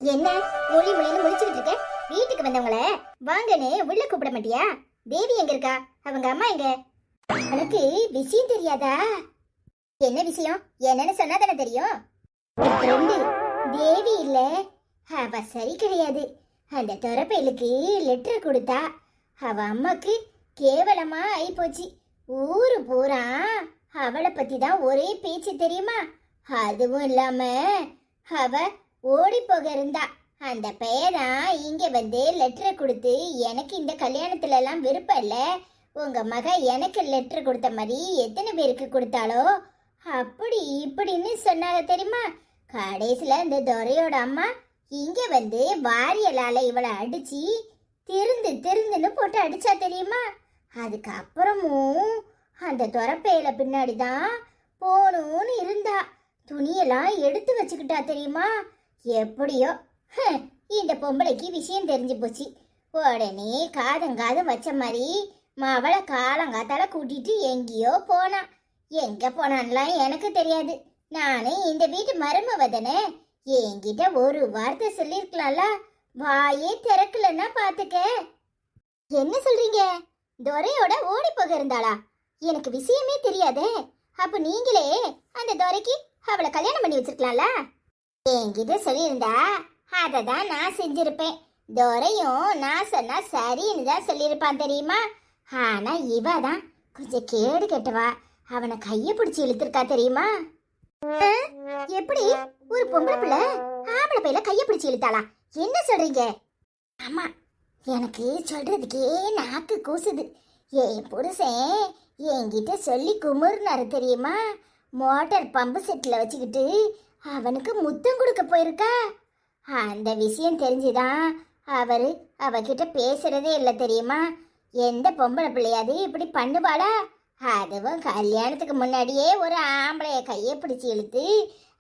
என்ன மொழி மொழின்னு முடிச்சுக்கிட்டு இருக்க? வீட்டுக்கு வந்தவங்கள வாங்கன்னு உள்ள கூப்பிட மாட்டியா? தேவி எங்க இருக்கா? அவங்க அம்மா எங்க? உனக்கு விஷயம் தெரியாதா? என்ன விஷயம்? என்னன்னு சொன்னா தானே தெரியும். ஃப்ரெண்டு தேவி இல்ல, அவ சரி கிடையாது. அந்த தொரப்பையிலுக்கு லெட்டர் கொடுத்தா அவ அம்மாக்கு கேவலமா ஆயிப்போச்சு. ஊரு பூரா அவளை பத்தி தான் ஒரே பேச்சு தெரியுமா? அதுவும் இல்லாம அவ ஓடி போக இருந்தா. அந்த பையதான் இங்க வந்து லெட்டர் கொடுத்து எனக்கு இந்த கல்யாணத்துல எல்லாம் விருப்பம் இல்ல, உங்க மக எனக்கு லெட்டர் கொடுத்த மாதிரி எத்தனை பேருக்கு கொடுத்தாலோ அப்படி இப்படின்னு சொன்னாங்க தெரியுமா? கடைசியில இந்த துரையோட அம்மா இங்க வந்து வாரியலால இவளை அடிச்சு திருந்துன்னு போட்டு அடிச்சா தெரியுமா? அதுக்கப்புறமும் அந்த துரப்பையில பின்னாடிதான் போகணும்னு இருந்தா. துணியெல்லாம் எடுத்து வச்சுக்கிட்டா தெரியுமா? எப்படியோ இந்த பொம்பளைக்கு விஷயம் தெரிஞ்சு போச்சு. உடனே காதம் வச்ச மாதிரி அவளை காலங்காத்தால கூட்டிட்டு எங்கேயோ போனா. எங்க போனான்லாம் எனக்கு தெரியாது. நானே இந்த வீட்டு மருமவதனே, என்கிட்ட ஒரு வார்த்தை சொல்லிருக்கலாம்ல. வாயே திறக்கலன்னா பாத்துக்க. என்ன சொல்றீங்க? துரையோட ஓடி போக இருந்தாளா? எனக்கு விஷயமே தெரியாதே. அப்ப நீங்களே அந்த துரைக்கு அவளை கல்யாணம் பண்ணி வச்சிருக்கலாம்ல. என்கிட்ட சொல்லியிருந்தா அதை தான் நான் செஞ்சிருப்பேன். துரையும் நான் சொன்னா சரின்னு தான் சொல்லியிருப்பான் தெரியுமா? ஆனா இவ தான் கொஞ்சம் கேடு கெட்டவா. அவனை கைய பிடிச்சி இழுத்திருக்கா தெரியுமா? எப்படி ஒரு பொம்பளை பிள்ளை ஆம்பளை பையில கைய பிடிச்சி இழுத்தாளா? என்ன சொல்றீங்க? ஆமா, எனக்கு சொல்றதுக்கே நாக்கு கூசுது. என் புருஷன் என்கிட்ட சொல்லி குமுறுனாரு தெரியுமா? மோட்டார் பம்பு செட்டில் வச்சுக்கிட்டு அவனுக்கு முத்தம் கொடுக்க போயிருக்கா. அந்த விஷயம் தெரிஞ்சுதான் அவகிட்ட பேசுறதே இல்லை தெரியுமா? எந்த பொம்பளை பிள்ளையாது இப்படி பண்ணுவாளா? அதுவும் கல்யாணத்துக்கு முன்னாடியே ஒரு ஆம்பளைய கையை பிடிச்சி இழுத்து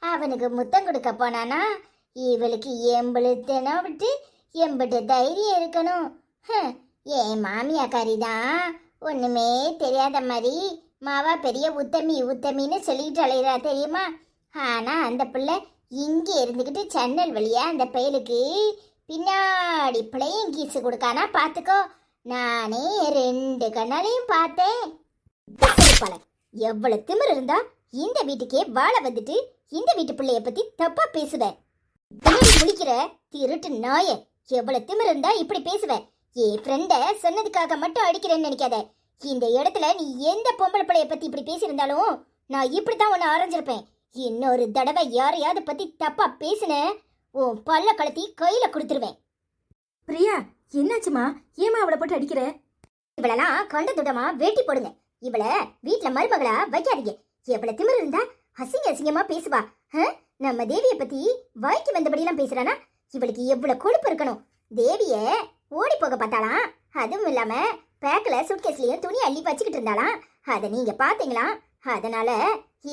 அவனுக்கு முத்தம் கொடுக்க போனானா? இவளுக்கு எம்பளுத்தனா விட்டு எம்பிட்டு தைரியம் இருக்கணும். என் மாமியாக்காரி தான் ஒண்ணுமே தெரியாத மாதிரி மாவா பெரிய உத்தமின்னு சொல்லிட்டு அலையிறா தெரியுமா? ஆனா அந்த பிள்ளை இங்கே இருந்துக்கிட்டு ஜன்னல் வழியா அந்த பயலுக்கு பின்னாடி பிள்ளையும் கீசு கொடுக்கானா பாத்துக்கோ. நானே 2 கண்ணாலையும் பார்த்தேன். எவ்வளவு திமிர் இருந்தா இந்த வீட்டுக்கே வாழ வந்துட்டு இந்த வீட்டு பிள்ளைய பத்தி தப்பா பேசுவேன். முடிக்கிற திருட்டு நாய, எவ்வளவு திமிர் இருந்தா இப்படி பேசுவேன்? என் ஃப்ரெண்ட சொன்னதுக்காக மட்டும் அடிக்கிறேன்னு நினைக்காத. இந்த இடத்துல நீ எந்த பொம்பளை பிள்ளைய பத்தி இப்படி பேசியிருந்தாலும் நான் இப்படித்தான் உன்னை ஆரஞ்சிருப்பேன். இன்னொரு தடவை யாரையாவது பத்தி தப்பா பேசுன உன் பல்ல கலத்தி கையில கொடுத்துருவேன். பிரியா, என்னாச்சுமா? ஏமா அவளை போட்டு அடிக்கிற? இவளெல்லாம் கண்ட துடமா வேட்டி போடுங்க. இவளை வீட்டுல மருமகளா வைக்காதீங்க. எவ்வளவு திமிர் இருந்தா அசிங்கமா பேசுவா. நம்ம தேவிய பத்தி வாய்க்கு வந்தபடியெல்லாம் பேசுறானா? இவளுக்கு எவ்வளவு கொழுப்பு இருக்கணும். தேவிய ஓடி போக பார்த்தாலாம். அதுவும் இல்லாம பேக்ல சுட்கேஸ்லயும் துணி அள்ளி வச்சுக்கிட்டு இருந்தாலாம். அதை நீங்க பாத்தீங்களா? அதனால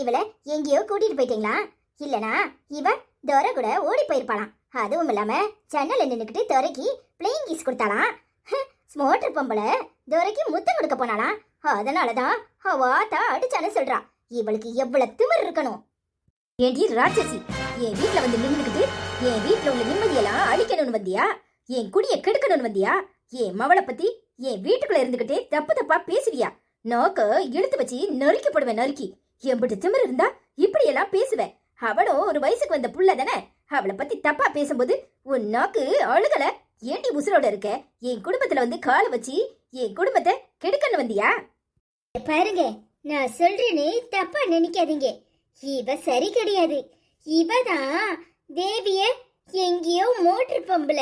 இவளை எங்கேயோ கூட்டிட்டு போயிட்டீங்களா? இல்லனா இவ துரை கூட ஓடி போயிருப்பாளாம். அதுவும் இல்லாம ஜன்னல நின்னுக்கிட்டு துரைக்கு பிளேயிங் கீஸ் கொடுத்தாலாம். ஸ்மோட்டர் பொம்பளை துரைக்கு முத்தம் கொடுக்க போனாலாம். அதனாலதான் அவாத்தா அடிச்சான்னு சொல்றா. இவளுக்கு எவ்வளவு திமிர் இருக்கணும். ஏண்டி ராட்சசி, என் வீட்டுல வந்து நின்னுக்கிட்டு என் வீட்டுல உள்ள நிம்மதியெல்லாம் அழிக்கணும்னு வந்தியா? என் குடிய கெடுக்கணும்னு வந்தியா? என் மவளை பத்தி என் வீட்டுக்குள்ள இருந்துகிட்டே தப்பா பேசுவியா? நோக்க இழுத்து வச்சு நறுக்கி போடுவேன். நறுக்கி எம்பிட்டு திமிர் இருந்தா இப்படி எல்லாம் பேசுவேன். அவளும் ஒரு வயசுக்கு வந்த புள்ள தானே. அவளை பத்தி தப்பா பேசும்போது உன் நாக்கு அழுகல? ஏண்டி உசுரோட இருக்க? என் குடும்பத்துல வந்து காலை வச்சு என் குடும்பத்தை கெடுக்கன்னு வந்தியா? பாருங்க, நான் சொல்றேன்னு தப்பா நினைக்காதீங்க. இவ சரி கிடையாது. இவதான் தேவிய எங்கேயோ மோட்டர் பம்புல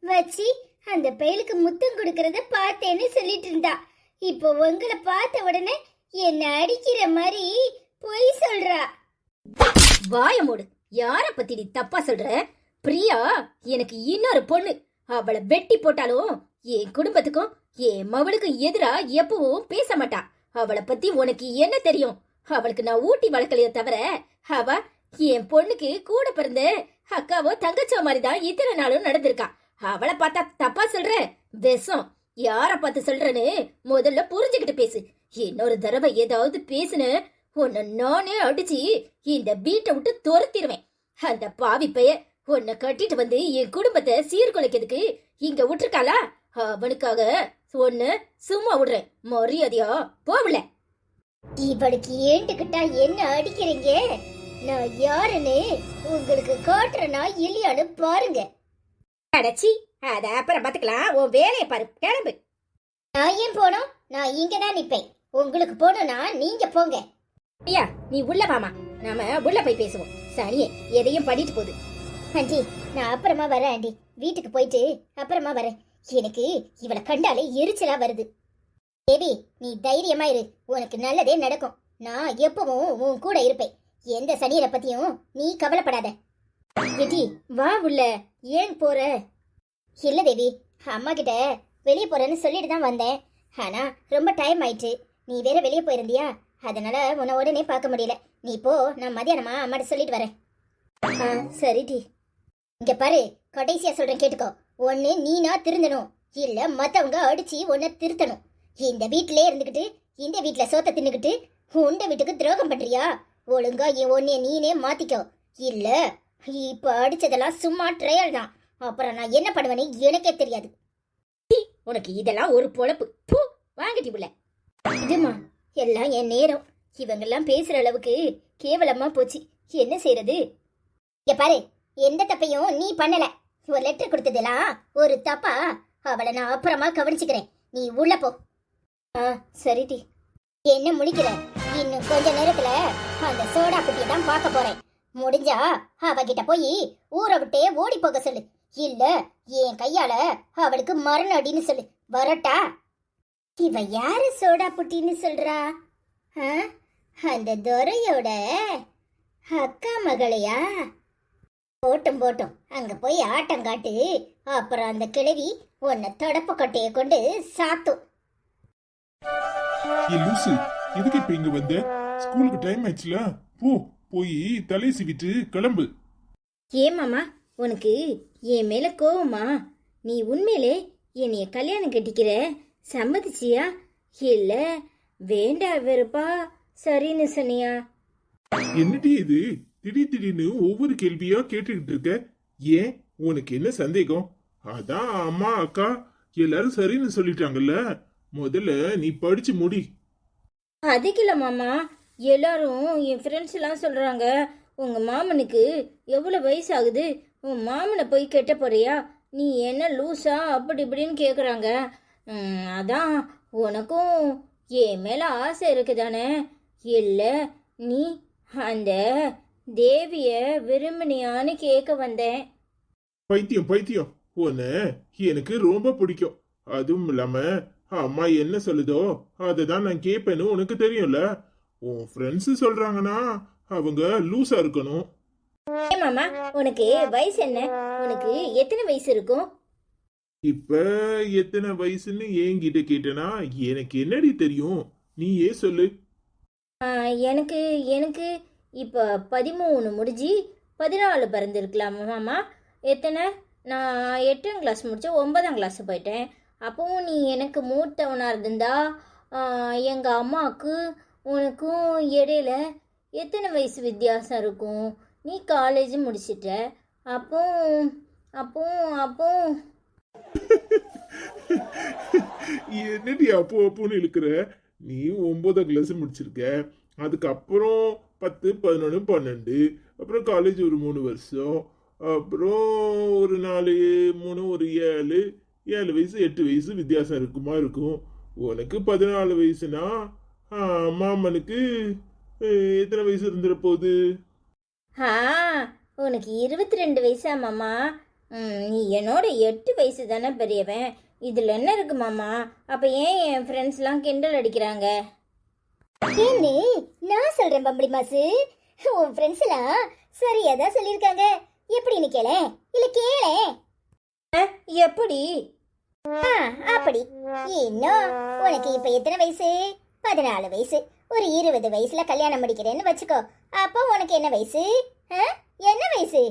வச்சு அந்த பயலுக்கு முத்தம் கொடுக்கறத பார்த்தேன்னு சொல்லிட்டு இருந்தா. இப்போ உங்களை பார்த்த உடனே என்ன அடிக்கிற மாதிரி பொய் சொல்றா. வாய மூடு. யார பத்தி நீ தப்பா சொல்ற? பிரியா எனக்கு இன்னொரு பொண்ணு. அவளை வெட்டி போட்டாலும் என் குடும்பத்துக்கும் என் மவளுக்கும் எதிரா எப்பவும் பேச மாட்டா. அவளை பத்தி உனக்கு என்ன தெரியும்? அவளுக்கு நான் ஊட்டி வளர்க்கலையோ தவிர அவ என் பொண்ணுக்கு கூட பிறந்த அக்காவோ தங்கச்சோ மாதிரிதான் இத்தனை நாளும் நடந்திருக்கா. அவளை பார்த்தா தப்பா சொல்ற? விஷம். யார பார்த்து சொல்றன்னு முதல்ல புரிஞ்சுக்கிட்டு பேசு. இன்னொரு தடவை ஏதாவது பேசுன உன்னை நானே அடிச்சு இந்த வீட்டை விட்டு துரத்திடுவேன். அந்த பாவி பைய உன்னை கட்டிட்டு வந்து என் குடும்பத்தை சீர்குலைக்கிறதுக்கு இங்க விட்டுருக்காளா? அவனுக்காக ஒன்னு சும்மா விடுறேன். மரியாதையா போகல. இவளுக்கு ஏண்டுகிட்டா என்ன அடிக்கிறீங்க? நான் யாருன்னு உங்களுக்கு காட்டுறேனா இல்லையான்னு பாருங்க. அடச்சி, அத அப்புறம் பாத்துக்கலாம். உன் வேலையை பாரு, கிளம்பு. நான் ஏன் போனோம்? நான் இங்க தான் நிப்பேன். உங்களுக்கு போகணும்னா நீங்க போங்க. ஐயா, நீ உள்ள வாமா, நாம உள்ள போய் பேசுவோம். சனியே எதையும் பண்ணிட்டு போகுது. ஆண்டி, நான் அப்புறமா வரேன் ஆண்டி. வீட்டுக்கு போயிட்டு அப்புறமா வரேன். எனக்கு இவளை கண்டாலே எரிச்சலா வருது. தேவி, நீ தைரியமா இரு. உனக்கு நல்லதே நடக்கும். நான் எப்பவும் உன் கூட இருப்பேன். எந்த சனியரை பத்தியும் நீ கவலைப்படாத. ஏடி, வா உள்ள. ஏன் போற? இல்ல தேவி, அம்மா கிட்ட வெளியே போறேன்னு சொல்லிட்டு தான் வந்தேன். ஆனா ரொம்ப டைம் ஆயிடுச்சு. நீ வேற வெளியே போயிருந்தியா, அதனால உன்னை உடனே பார்க்க முடியல. நீ போ, நான் மதியானமா அம்மாட்ட சொல்லிட்டு வரேன். சரிடி. இங்க பாரு, கடைசியா சொல்றேன் கேட்டுக்கோ. ஒண்ணு நீனா திருந்தணும், இல்ல மத்தவங்க அடிச்சு உன்னை திருத்தணும். இந்த வீட்டிலே இருந்துகிட்டு இந்த வீட்டுல சோத்த தின்னுக்கிட்டு உண்ட வீட்டுக்கு துரோகம் பண்றியா? ஒழுங்கா என் ஒன்னே நீனே மாத்திக்கோ. இல்ல இப்ப அடிச்சதெல்லாம் சும்மா ட்ரையல் தான். அப்புறம் நான் என்ன பண்ணுவேன்னு எனக்கே தெரியாது. உனக்கு இதெல்லாம் ஒரு பொழப்பு. பூ, வாங்கடி உள்ள. இதுமா எல்லாம் என் நேரம். இவங்கெல்லாம் பேசுற அளவுக்கு கேவலமா போச்சு. என்ன செய்யறது? இங்க பாரு, எந்த தப்பையும் நீ பண்ணல. ஒரு லெட்டர் கொடுத்ததெல்லாம் ஒரு தப்பா? அவளை நான் அப்புறமா கவனிச்சுக்கிறேன். நீ உள்ள போ. சரிடி. என்ன முடிக்கிற? இன்னும் கொஞ்ச நேரத்துல அந்த சோடா குட்டியை தான் பார்க்க போறேன். முடிஞ்சா அவகிட்ட போய் ஊரை விட்டே ஓடி போக சொல்லு. இல்ல என் கையால அவளுக்கு மரண அடின்னு சொல்லு. வரட்டா? இவ யாரு சோடா புட்டின்னு சொல்றா? அந்த துரையோட அக்கா மகளையா? போட்டும் போட்டும், அங்க போய் ஆட்டம் காட்டு. அப்புறம் அந்த கிழவி உன்னை தடப்பு கட்டைய கொண்டு சாத்தும். லூசு, எதுக்கு இப்ப இங்க வந்த? ஸ்கூலுக்கு டைம் ஆயிடுச்சுல, போய் தலையை சீவிட்டு கிளம்பு. ஏன் மாமா, உனக்கு என் மேல கோவமா? நீ உண்மையிலே என்னைய கல்யாணம் கட்டிக்கிற சம்மதிச்சியா, இல்ல வேண்டா வெறுப்பா சரின்னு சொன்னியா? என்னடி இது திடீர்னு ஒவ்வொரு கேள்வியா கேட்டுக்கிட்டு இருக்க? ஏன், உனக்கு என்ன சந்தேகம்? அதான் அம்மா அக்கா எல்லாரும் சரின்னு சொல்லிட்டாங்கல்ல. முதல்ல நீ படிச்சு முடி. அதுக்கு இல்ல மாமா, எல்லாரும் என் ஃப்ரெண்ட்ஸ் எல்லாம் சொல்றாங்க உங்க மாமனுக்கு எவ்வளவு வயசு ஆகுது, உன் மாமனை போய் கெட்ட போறியா, நீ என்ன லூசா அப்படி இப்படின்னு கேக்குறாங்க. அதான் உனக்கும் என் மேல ஆசை இருக்குதானே? இல்ல நீ அந்த தேவிய விரும்பினியான்னு கேட்க வந்தேன். பைத்தியம், உன்னை எனக்கு ரொம்ப பிடிக்கும். அதுவும் இல்லாம அம்மா என்ன சொல்லுதோ அதை தான் நான் கேட்பேன்னு உனக்கு தெரியும்ல. உன் ஃப்ரெண்ட்ஸ் சொல்றாங்கன்னா அவங்க லூசா இருக்கணும். மாமா, உனக்கு வயசு என்ன? உனக்கு எத்தனை வயசு இருக்கும்? இப்ப எத்தனை வயசுன்னு என்கிட்ட கேட்டனா எனக்கு என்னடி தெரியும், நீயே சொல்லு. எனக்கு எனக்கு இப்போ 13 முடிஞ்சு 14 பிறந்திருக்கலாம் மாமா. எத்தனை? நான் 8ஆம் கிளாஸ் முடிச்சு 9ஆம் கிளாஸ் போயிட்டேன். அப்போவும் நீ எனக்கு மூத்தவனாக இருந்தா எங்கள் அம்மாவுக்கு உனக்கும் இடையில எத்தனை வயசு வித்தியாசம் இருக்கும்? நீ காலேஜ் முடிச்சிட்ட. அப்போ அப்போ அப்போ என்னடி அப்போன்னு இழுக்கிற? நீ 9ஆம் கிளாஸ் முடிச்சிருக்க, அதுக்கப்புறம் 10, 11, 12, அப்புறம் காலேஜ் ஒரு 3 வருஷம், அப்புறம் ஒரு 4, 3, ஒரு 7 வயசு 8 வயசு வித்தியாசம் இருக்கும். உனக்கு 14 வயசுனா மாமனுக்கு எத்தனை வயசு இருந்துட போகுது? உனக்கு 22 வயசா மாமா? நீ என்னோட 8 வயசு தானே பெரியவன். இதில் என்ன இருக்கு மாமா? அப்போ ஏன் என் ஃப்ரெண்ட்ஸ்லாம் கிண்டல் அடிக்கிறாங்க? ஏன்னு நான் சொல்றேன் பம்பளி மாசு. உன் ஃப்ரெண்ட்ஸ் எல்லாம் சரியா தான் சொல்லியிருக்காங்க. எப்படின்னு கேளே, இல்ல கேளே. எப்படி? அப்படி. இன்னும் உனக்கு இப்ப எத்தனை வயசு? 14 வயசு. ஒரு 20 வயசுல கல்யாணம் முடிக்கிறேன்னு வச்சுக்கோ. அப்போ உனக்கு என்ன வயசு? என்ன வயசு?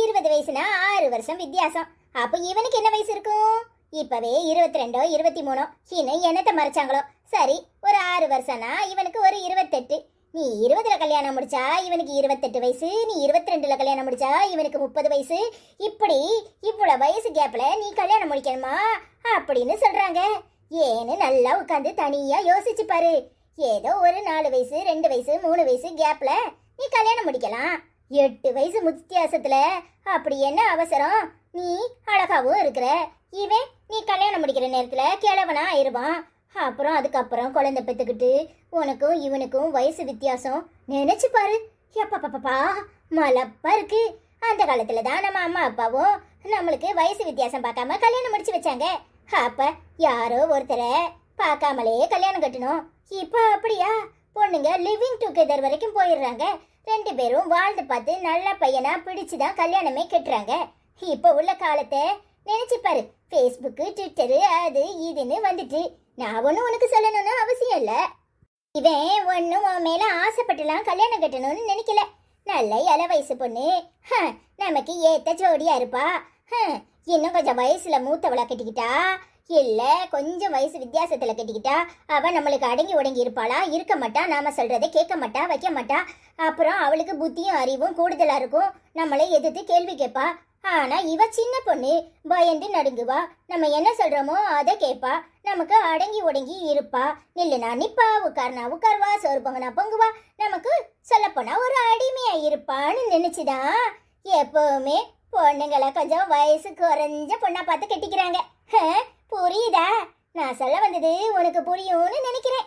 20 வயசுனா 6 வருஷம் வித்தியாசம். அப்போ இவனுக்கு என்ன வயசு இருக்கும்? இப்பவே 22, 23. இன்னும் என்னத்தை மறைச்சாங்களோ. சரி, ஒரு 6 வருஷம்னா இவனுக்கு ஒரு 28. நீ 20ல கல்யாணம் முடிச்சா இவனுக்கு 28 வயசு, நீ 22ல கல்யாணம் முடிச்சா இவனுக்கு 30 வயசு, இப்படி இவ்வளவு வயசு கேப்ல நீ கல்யாணம் முடிக்கணுமா அப்படின்னு சொல்றாங்க. ஏன்னு நல்லா உட்காந்து தனியா யோசிச்சு பாரு. ஏதோ ஒரு 4 வயசு 2 வயசு 3 வயசு கேப்ல நீ கல்யாணம் முடிக்கலாம். 8 வயசு வித்தியாசத்துல அப்படி என்ன அவசரம்? நீ அழகாவும் இருக்கிற, இவன் நீ கல்யாணம் முடிக்கிற நேரத்துல கிழவனா ஆயிருவான். அப்புறம் அதுக்கப்புறம் குழந்தை பெத்துக்கிட்டு உனக்கும் இவனுக்கும் வயசு வித்தியாசம் நினைச்சு பாரு. எப்பப்பா மலப்பா இருக்கு. அந்த காலத்துல தான் நம்ம அம்மா அப்பாவும் நம்மளுக்கு வயசு வித்தியாசம் பார்க்காம கல்யாணம் முடிச்சு வச்சாங்க. அப்ப யாரோ ஒருத்தரை பார்க்காமலே கல்யாணம் கட்டணும். இப்ப அப்படியா? பொண்ணுங்க லிவிங் டுகெதர் வரைக்கும் போயிடுறாங்க. 2 பேரும் வாழ்ந்து பார்த்து நல்ல பையனா பிடிச்சுதான் கல்யாணமே கட்டுறாங்க. இப்ப உள்ள காலத்தை நினைச்சு பாரு. ஃபேஸ்புக்கு ட்விட்டரு அது இதுன்னு வந்துட்டு நான் ஒன்றும் உனக்கு சொல்லணும்னு அவசியம் இல்லை. இவன் ஒன்றும் உன் மேல ஆசைப்பட்டுலாம் கல்யாணம் கட்டணும்னு நினைக்கல. நல்ல இள வயசு பொண்ணு, நமக்கு ஏத்த ஜோடியா இருப்பா. இன்னும் கொஞ்சம் வயசுல மூத்தவளை கட்டிக்கிட்டா இல்ல கொஞ்சம் வயசு வித்தியாசத்துல கட்டிக்கிட்டா அவ நம்மளுக்கு அடங்கி உடங்கி இருப்பாளா? இருக்க மாட்டா. நாம சொல்றதை கேட்க மாட்டா, வைக்க மாட்டா. அப்புறம் அவளுக்கு புத்தியும் அறிவும் கூடுதலா இருக்கும். நம்மளை எதிர்த்து கேள்வி கேட்பா. ஆனா இவ சின்ன பொண்ணு, பயந்து நடுங்குவா. நம்ம என்ன சொல்றோமோ அதை கேட்பா. நமக்கு அடங்கி ஒடங்கி இருப்பா. நில்லுனா நிப்பா, உட்கார்னா உட்கார்வா, சோறு பொங்குனா பொங்குவா. நமக்கு சொல்ல போனா ஒரு அடிமையா இருப்பான்னு நினைச்சுதான் எப்பவுமே பொண்ணுங்களை கொஞ்சம் வயசு குறைஞ்ச பொண்ணா பார்த்து கட்டிக்கிறாங்க. புரியுதா? நான் சொல்ல வந்தது உனக்கு புரியும்னு நினைக்கிறேன்.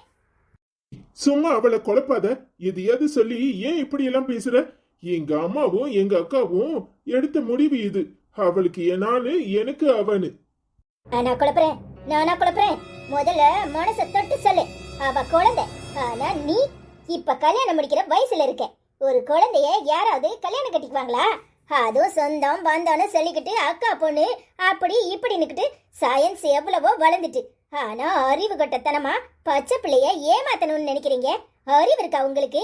சும்மா அவளை குழப்பாத. எதையாவது சொல்லி ஏன் இப்படி எல்லாம் பேசுற? எங்க அம்மாவும் எங்க அக்காவும் எடுத்த முடிவு இது. அவளுக்கு நானு, எனக்கு அவனு. நானா குழப்புறேன்? முதல்ல மனசை தொட்டு சொல்லு. அவ குழந்தை. ஆனா நீ இப்ப கல்யாணம் முடிக்கிற வயசுல இருக்க. ஒரு குழந்தைய யாராவது கல்யாணம் கட்டிக்குவாங்களா? அதுவும் சொந்தம் பந்தம்னு சொல்லிக்கிட்டு அக்கா பொண்ணு அப்படி இப்படி நிக்கிட்டு சயின்ஸ் எவ்வளவோ வளர்ந்துட்டு. ஆனா அறிவு கட்டத்தனமா பச்சை பிள்ளைய ஏமாத்தணும்னு நினைக்கிறீங்க. அறிவு இருக்கா உங்களுக்கு?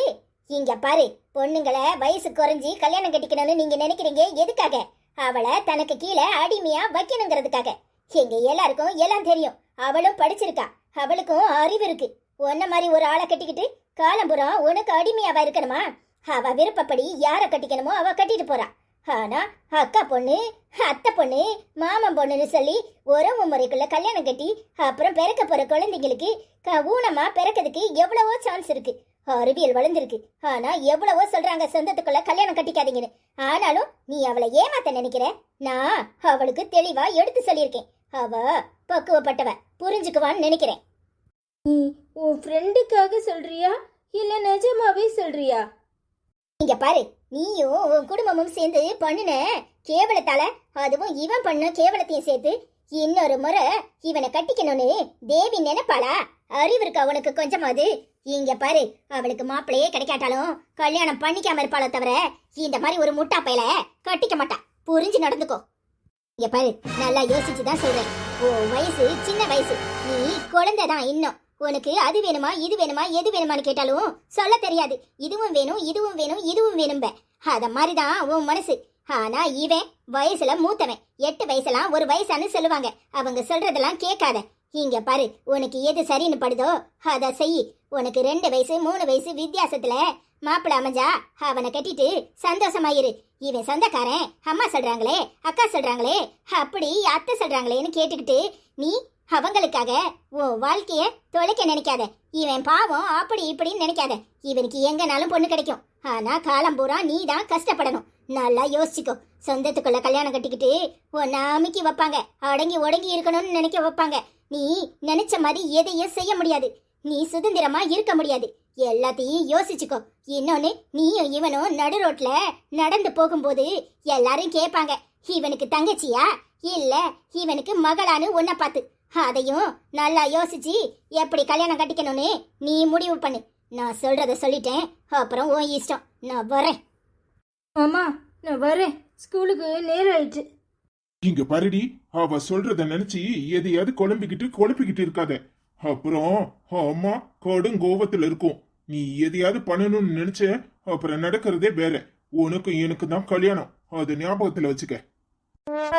இங்க பாரு, பொண்ணுங்களை வயசு குறைஞ்சி கல்யாணம் கட்டிக்கணும்னு நீங்க நினைக்கிறீங்க. எதுக்காக? அவளை தனக்கு கீழே அடிமையா வைக்கணுங்கிறதுக்காக. எங்க எல்லாருக்கும் எல்லாம் தெரியும். அவளும் படிச்சிருக்கா, அவளுக்கும் அறிவு இருக்கு. உன்ன மாதிரி ஒரு ஆளை கட்டிக்கிட்டு காலம்புறம் உனக்கு அடிமையாவா இருக்கணுமா? அவ விருப்பப்படி யாரை கட்டிக்கணுமோ அவ கட்டிட்டு போறா. ஆனா அக்கா பொண்ணு அத்தை பொண்ணு மாமன் பொண்ணுன்னு சொல்லி உறவு முறைக்குள்ள கல்யாணம் கட்டி அப்புறம் பிறக்க போற குழந்தைங்களுக்கு ஊனமா பிறக்கிறதுக்கு எவ்வளவோ சான்ஸ் இருக்கு. அறிவியல் வளர்ந்துருக்கு. ஆனா எவ்வளவோ சொல்றாங்க சொந்தத்துக்குள்ள கல்யாணம் கட்டிக்காதீங்கன்னு. ஆனாலும் நீ அவளை ஏமாத்த நினைக்கிற. நான் அவளுக்கு தெளிவா எடுத்து சொல்லியிருக்கேன். அவ பக்குவப்பட்டவ, புரிஞ்சுக்குவான்னு நினைக்கிறேன். நீ உன் ஃப்ரெண்டுக்காக சொல்றியா இல்ல நிஜமாவே சொல்றியா? இங்க பாரு, நீயும் உன் குடும்பமும் சேர்ந்து பண்ணுன கேவலத்தால, அதுவும் இவன் பண்ண கேவலத்தையும் சேர்த்து இன்னொரு முறை இவனை கட்டிக்கணும்னு தேவி நினைப்பாளா? அறிவு இருக்கா உனக்கு கொஞ்சமாவது? இங்க பாரு, அவளுக்கு மாப்பிள்ளையே கிடைக்காட்டாலும் கல்யாணம் பண்ணிக்காம இருப்பாளோ தவிர இந்த மாதிரி ஒரு முட்டா பையல கட்டிக்க மாட்டா. புரிஞ்சு நடந்துக்கோ. இங்க பாரு, நல்லா யோசிச்சுதான் சொல்றேன். உன் வயசு சின்ன வயசு, நீ குழந்தைதான் இன்னும். உனக்கு அது வேணுமா இது வேணுமா எது வேணுமான்னு கேட்டாலும் சொல்ல தெரியாது. இதுவும் வேணும் இதுவும் வேணும் இதுவும் வேணும்ப. அத மாதிரிதான் உன் மனசு. ஆனா இவன் வயசுல மூத்தவன். 8 வயசுலாம் ஒரு வயசான்னு சொல்லுவாங்க. அவங்க சொல்றதெல்லாம் கேட்காத. இங்க பாரு, உனக்கு எது சரின்னு படுதோ அத செய். உனக்கு 2 வயசு 3 வயசு வித்தியாசத்துல மாப்பிள்ள அமைஞ்சா அவனை கட்டிட்டு சந்தோஷமாயிரு. இவன் சொந்தக்காரன், அம்மா சொல்றாங்களே அக்கா சொல்றாங்களே அப்படி அத்தை சொல்றாங்களேன்னு கேட்டுக்கிட்டு நீ அவங்களுக்காக உன் வாழ்க்கைய தொலைக்க நினைக்காத. இவன் பாவம் அப்படி இப்படின்னு நினைக்காத. இவனுக்கு எங்கனாலும் பொண்ணு கிடைக்கும். ஆனா காலம் பூரா நீ தான் கஷ்டப்படணும். நல்லா யோசிச்சுக்கோ. சொந்தத்துக்குள்ள கல்யாணம் கட்டிக்கிட்டு உன்னை அமுக்கி வைப்பாங்க. அடங்கி ஒடங்கி இருக்கணும்னு நினைக்க வைப்பாங்க. நீ நினைச்ச மாதிரி எதையும் செய்ய முடியாது. நீ சுதந்திரமா இருக்க முடியாது. எல்லாத்தையும் யோசிச்சுக்கோ. இன்னொன்னு, நீயும் இவனும் நடு ரோட்ல நடந்து போகும்போது எல்லாரும் கேட்பாங்க, இவனுக்கு தங்கச்சியா இல்ல இவனுக்கு மகளான்னு உன்னை பார்த்து. அதையும் நல்லா யோசிச்சு எப்படி கல்யாணம் கட்டிக்கணும்னு நீ முடிவு பண்ணு. நான் சொல்றத சொல்லிட்டேன், அப்புறம் உன் இஷ்டம். நான் வரேன். அம்மா, நான் வரேன். ஸ்கூலுக்கு நேரம் ஆயிடுச்சு. இங்க பாருடி, அவ சொல்றத நினைச்சு எதையாவது குழப்பிக்கிட்டு இருக்காத. அப்புறம் அம்மா கடும் கோபத்துல இருக்கும். நீ எதையாவது பண்ணணும்னு நினைச்ச அப்புறம் நடக்கிறதே வேற. உனக்கும் எனக்கு தான் கல்யாணம். அதை ஞாபகத்துல வச்சுக்க.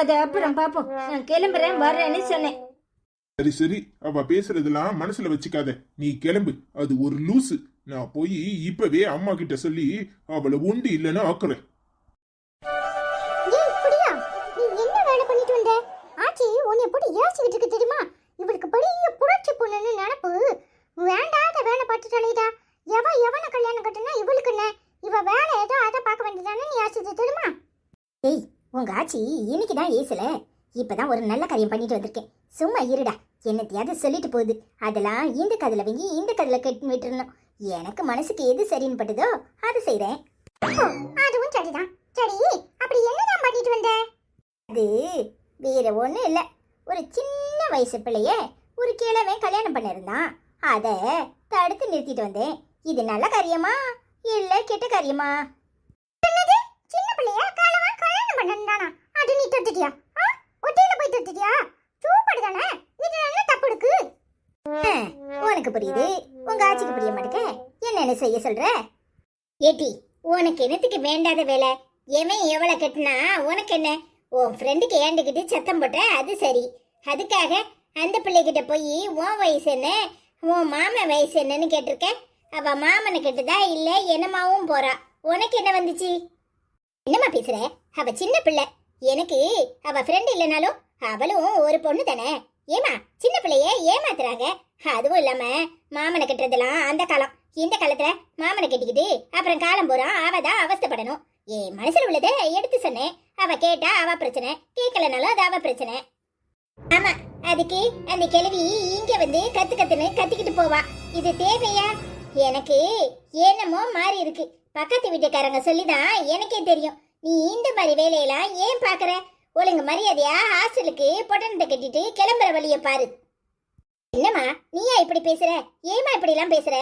அத அப்புறம் பாப்போம். நான் கிளம்புறேன், வரேன்னு சொன்னேன். சரி சரி, அவ பேசுறதெல்லாம் மனசுல வச்சுக்காத. நீ கிளம்பு. அது ஒரு லூசு. நான் போய் இப்பவே அம்மா கிட்ட சொல்லி அவளை உண்டு இல்லைன்னு ஆக்குறேன். ஏய் புடியா, நீ என்ன வேலை பண்ணிட்டு வந்த? ஆச்சி உன்னை போட்டு ஏசிக்கிட்டு இருக்கு தெரியுமா? இவளுக்கு பெரிய புரட்சி பொண்ணுன்னு நினப்பு. வேண்டாத வேலை பார்த்துட்டாலேடா. எவனை கல்யாணம் கட்டுனா இவளுக்கு என்ன? இவ வேலை ஏதோ அதை பார்க்க வேண்டியதானே நீ யோசிச்சு தெரியுமா? ஏய் உங்க ஆச்சி இன்னைக்கு தான் ஏசல. இப்பதான் ஒரு நல்ல காரியம் பண்ணிட்டு வந்திருக்கேன். சும்மா இருடா, என்னத்தையாவது சொல்லிட்டு போகுது. அதெல்லாம் இந்த கதில வாங்கி இந்த கதில கட்டி விட்டுறணும். எனக்கு மனசுக்கு எது சரின்னு பட்டுதோ அது செய்றேன். அதுவும் சரிதான். சரி, அப்படி என்னதான் பண்ணிட்டு வந்த? அது வேற ஒண்ணும் இல்ல. ஒரு சின்ன வயசு பிள்ளைய ஒரு கிழவன் கல்யாணம் பண்ணிருந்தான். அதை தடுத்து நிறுத்திட்டு வந்தேன். இது நல்ல காரியமா இல்ல கெட்ட காரியமா? என்னது, சின்ன பிள்ளைய கிழவன் கல்யாணம் பண்ணிருந்தானா? அது நீ தொட்டுட்டியா? ஒட்டியில போய் தொட்டுட்டியா? சூப்பர் தானே. இது என்ன தப்பு இருக்கு? உனக்கு புரியுது, உங்க ஆட்சிக்கு புரிய மாட்டேங்க. என்னென்ன செய்ய சொல்ற? ஏட்டி, உனக்கு என்னத்துக்கு வேண்டாத வேலை? எவன் எவ்வளவு கட்டினா உனக்கு என்ன? உன் ஃப்ரெண்டுக்கு ஏண்டுக்கிட்டு சத்தம் போட்ட அது சரி. அதுக்காக அந்த பிள்ளைகிட்ட போய் உன் வயசு என்ன, உன் மாமன் வயசு என்னன்னு கேட்டிருக்க. அவ மாமனை கெட்டுதா இல்ல என்னமாவும் போறா. உனக்கு என்ன வந்துச்சு? என்னம்மா பேசுற? அவ சின்ன பிள்ளை. எனக்கு அவ ஃப்ரெண்டு இல்லைனாலும் அவளும் ஒரு பொண்ணு தானே. ஏமா சின்ன பிள்ளைய ஏமாத்துறாங்க? அதுவும் இல்லாம மாமனை கட்டுறதெல்லாம் அந்த காலம். இந்த காலத்துல மாமனை கட்டிக்கிட்டு அப்புறம் காலம் போறான் அவதான் அவஸ்தைப்படணும். என் மனசுல உள்ளதை எடுத்து சொன்னேன். அவ கேட்டா அவ பிரச்சனை, கேட்கலனாலும் அது அவ பிரச்சனை. ஆமா, அதுக்கு அந்த கிழவி இங்க வந்து கத்துன்னு கத்திக்கிட்டு போவா. இது தேவையா? எனக்கு என்னமோ மாறி இருக்கு. பக்கத்து வீட்டுக்காரங்க சொல்லிதான் எனக்கே தெரியும். நீ இந்த மாதிரி வேலையெல்லாம் ஏன் பாக்குற? ஒழுங்கு மரியாதையா ஹாஸ்டலுக்கு பொட்டனத்தை கட்டிட்டு கிளம்புற வழிய பாரு. என்னம்மா நீயா இப்படி பேசுற? ஏமா இப்படி எல்லாம் பேசுற?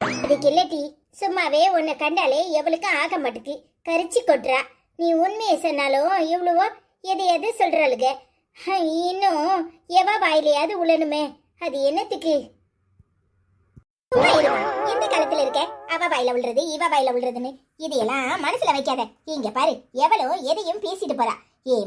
அதுக்கு இல்லட்டி, சும்மாவே உன்னை கண்டாலே எவளுக்கும் ஆக மாட்டுக்கு கரிச்சு கொட்டுறா. நீ உண்மையை சொன்னாலும் இவ்வளவோ எது சொல்றாளுங்க. இன்னும் எவ வாயிலையாவது உழணுமே, அது என்னத்துக்கு? எந்த காலத்துல இருக்க அவ வாயில விழுறது இவ வாயில விழுறதுன்னு இதையெல்லாம் மனசுல வைக்காத. இங்க பாரு, எவளோ எதையும் பேசிட்டு போறா.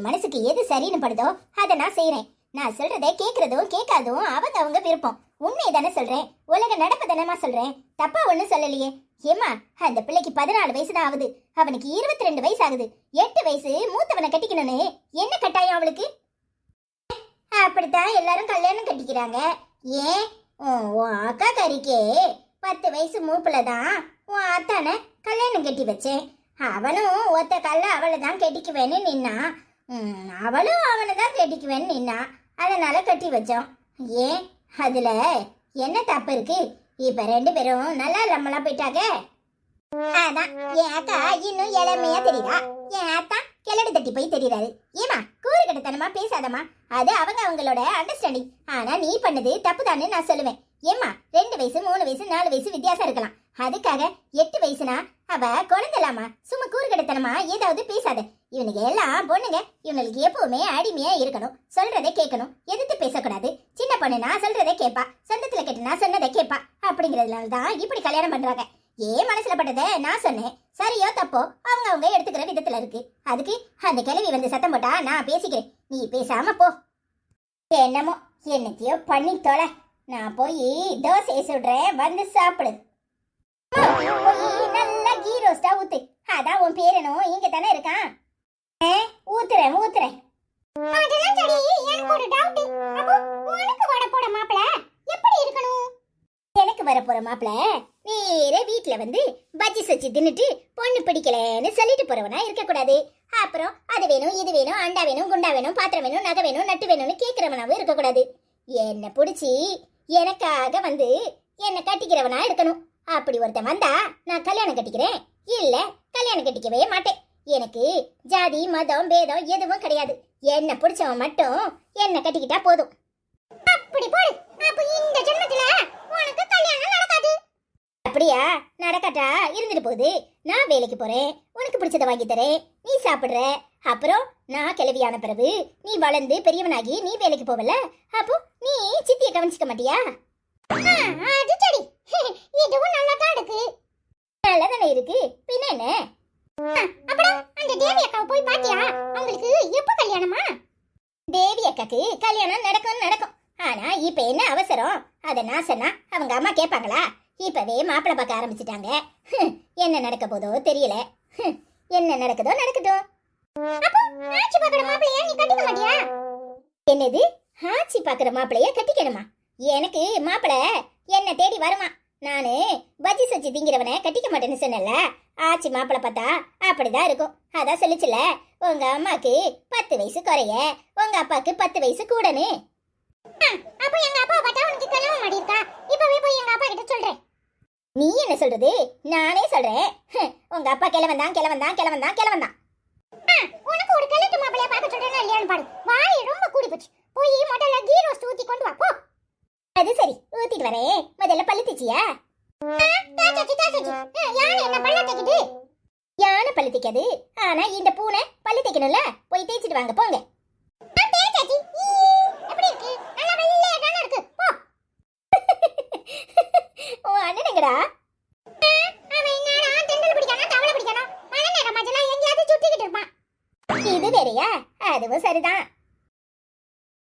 மனசுக்கு எது சரின்னு படுதோ அதை நான் செய்யறேன். நான் சொல்றதை கேட்கறதும் கேட்காதும் அவங்க விருப்பம். உண்மையை தானே சொல்றேன், உலக நடப்பு தானேமா சொல்றேன். தப்பா ஒண்ணும் சொல்லலையே. ஏமா அந்த பிள்ளைக்கு 14 வயசு தான் ஆகுது. அவனுக்கு 22 வயசு ஆகுது. 8 வயசு மூத்தவனை கட்டிக்கணும்னு என்ன கட்டாயம் அவளுக்கு? அப்படித்தான் எல்லாரும் கல்யாணம் கட்டிக்கிறாங்க. ஏன் உன் அக்கா கறிக்கே 10 வயசு மூப்புல தான் உன் அத்தானை கல்யாணம் கட்டி வச்சேன். அவனும் ஒத்த கல்ல அவளை தான் கட்டிக்குவேன்னு நின்னா. அவளும் அவனை தான் கட்டிக்குவேன்னு நின்னா. அதனால கட்டி வச்சோம். ஏன் அதுல என்ன தப்பு இருக்கு? இப்ப 2 பேரும் நல்லா இல்லாமலாம் போயிட்டாங்க. அதான் என் அக்கா இன்னும் இளமையா தெரியுதா. என் அத்தா கிளடு தட்டி போய் தெரியுறாரு. ஏமா கூறு கட்டத்தனமா பேசாதமா. அது அவங்களோட அண்டர்ஸ்டாண்டிங். ஆனா நீ பண்ணது தப்பு தானே நான் சொல்லுவேன். ஏமா 2 வயசு 3 வயசு 4 வயசு வித்தியாசம் இருக்கலாம். அதுக்காக 8 வயசுனா அவ குழந்தலாமா? சும்மா கூறு கட்டத்தனமா ஏதாவது பேசாத. இவனுக்கு எல்லாம் பொண்ணுங்க. இவனுக்கு எப்பவுமே அடிமையா இருக்கணும். சொல்றதை கேட்கணும், எதிர்த்து பேசக்கூடாது. சின்ன பொண்ணு நான் சொல்றதை கேட்பா, சொந்தத்துல கேட்டுனா சொன்னதை கேட்பா. அப்படிங்கறதுனால தான் இப்படி கல்யாணம் பண்றாங்க. ஏன் மனசுல பட்டதை நான் சொன்னேன். சரியோ தப்போ அவங்க எடுத்துக்கிற விதத்துல இருக்கு. அதுக்கு அந்த கிழவி வந்து சத்தம் போட்டா நான் பேசிக்கிறேன், நீ பேசாம போ. என்னமோ என்னத்தையோ பண்ணி தொலை. நான் போய் தோசையை சுடுறேன், வந்து சாப்பிடு. நல்லா கீ ரோஸ்டா ஊத்து. அதான் உன் பேரனும் இங்க தானே இருக்கான். ஊத்துறேன். அதெல்லாம் சரி, எனக்கு ஒரு டவுட். அப்போ உனக்கு வர போற மாப்பிள எப்படி இருக்கணும்? எனக்கு வர போற மாப்பிள நேர வீட்டுல வந்து பஜ்ஜி சச்சி தின்னுட்டு பொண்ணு பிடிக்கலன்னு சொல்லிட்டு போறவனா இருக்க கூடாது. அப்புறம் அது வேணும் இது வேணும், அண்டா வேணும், குண்டா வேணும், பாத்திரம் வேணும், நகை வேணும், நட்டு வேணும்னு கேட்கிறவனாவும் இருக்க கூடாது. என்ன பிடிச்சி எனக்காக வந்து என்ன கட்டிக்கிறவனா இருக்கணும். அப்படி ஒருத்தன் வந்தா நான் கல்யாணம் கட்டிக்கிறேன், இல்ல கல்யாணம் கட்டிக்கவே மாட்டேன். எனக்கு ஜாதி மதம் பேதம் எதுவும் கிடையாது. என்ன பிடிச்சவன் மட்டும் என்ன கட்டிக்கிட்டா போதும். அப்படி போடு. அப்ப இந்த ஜென்மத்துல உனக்கு கல்யாணம் நடக்காது. அப்படியா? நடக்காட்டா இருந்துட்டு போகுது. நான் வேலைக்கு போறேன், உனக்கு பிடிச்சத வாங்கி தரேன், நீ சாப்பிடுற. அப்புறம் நான் கிளவியான பிறகு நீ வளர்ந்து பெரியவனாகி நீ வேலைக்கு போவல, அப்போ நீ சித்தியை கவனிச்சுக்க மாட்டியா? அது சரி, இதுவும் நல்லா தான் இருக்கு. நல்லா தானே இருக்கு, பின்ன என்ன? அப்புறம் அந்த தேவி அக்காவை போய் பாத்தியா? அவங்களுக்கு எப்ப கல்யாணமா? தேவி அக்காக்கு கல்யாணம் நடக்கும். ஆனா இப்ப என்ன அவசரம்? அத நான் சொன்னா அவங்க அம்மா கேட்பாங்களா? இப்பவே மாப்பிள்ளை பார்க்க ஆரம்பிச்சிட்டாங்க. என்ன நடக்க போதோ தெரியல. என்ன நடக்குதோ நடக்கட்டும். அப்போ ஆச்சி பார்க்குற மாப்பிள்ளைய நீ கட்டிக்க மாட்டியா? என்னது, ஆச்சி பார்க்குற மாப்பிள்ளைய கட்டிக்கணுமா? எனக்கு மாப்பிள்ளை என்ன தேடி வருமா? நானு பஜ்ஜி சச்சி திங்கிறவனை கட்டிக்க மாட்டேன்னு சொன்னல. ஆச்சி மாப்பிள்ளை பார்த்தா அப்படிதான் இருக்கும். அதான் சொல்லிச்சுல, உங்க அம்மாக்கு 10 வயசு குறைய, உங்க அப்பாக்கு 10 வயசு கூடன்னு. அப்ப எங்க அப்பா பார்த்தா உனக்கு கல்யாணம் மாடி இருக்கா? இப்பவே போய் எங்க அப்பா கிட்ட சொல்றேன். நீ என்ன சொல்றது? நானே சொல்றேன். உங்க அப்பா கிளவன் தான். உனக்கு ஒரு கலட்டு மாப்பிளைய பார்க்க சொல்றேன்னா இல்லையான்னு பாரு. வாய் ரொம்ப கூடி போச்சு. போய் முதல்ல கீ ரோஸ்ட் ஊத்தி கொண்டு வா போ. அது சரி, ஊத்திட்டு வரேன். முதல்ல பல்லு தேச்சியா? யானை என்ன பல்ல தேக்கிட்டு? யானை பல்லு தேக்காது. ஆனா இந்த பூனை பல்லு தேக்கணும்ல. போய் தேய்ச்சிட்டு வாங்க போங்க. எப்படி இருக்கு? நல்லா வெள்ளையா தானே இருக்கு. போ. ஓ அண்ணனங்கடா. அவன் என்னடா டெண்டல் பிடிக்கானா தவளை பிடிக்கானா? மழை நேரம் மஞ்சளா எங்கயாவது சுத்திக்கிட்டு இருப்பான். இது வேறயா? அதுவும் சரிதான்.